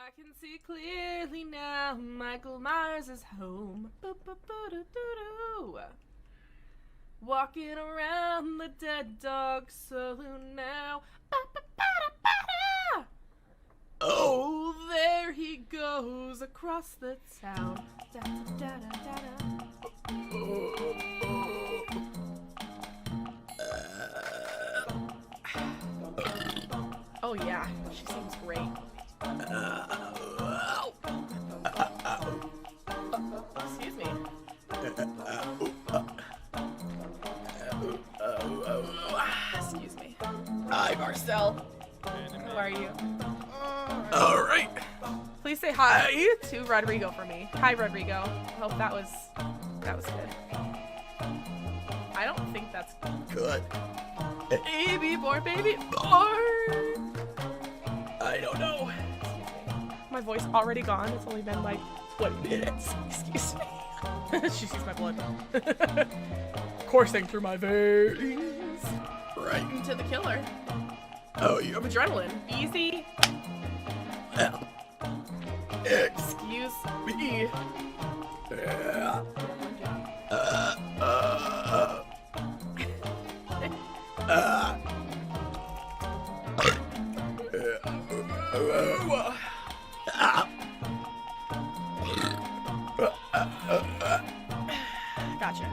I can see clearly now. Michael Myers is home. Boo-boo-boo-doo-doo-doo. Walking around the dead dog saloon now. Ba-ba-ba-da-ba-da. Oh, there he goes across the town. Da-da-da-da-da. Oh yeah, she seems great. Excuse me. Excuse me. Hi, Marcel. How are you? All right. Please say hi to Rodrigo for me. Hi, Rodrigo. I hope that was good. I don't think that's Good. baby born, baby born. I don't know. My voice already gone. It's only been like 20 minutes. Excuse me. She sees my blood coursing through my veins. Right. Into the killer. Oh, you Of adrenaline. Easy. Excuse me. Gotcha.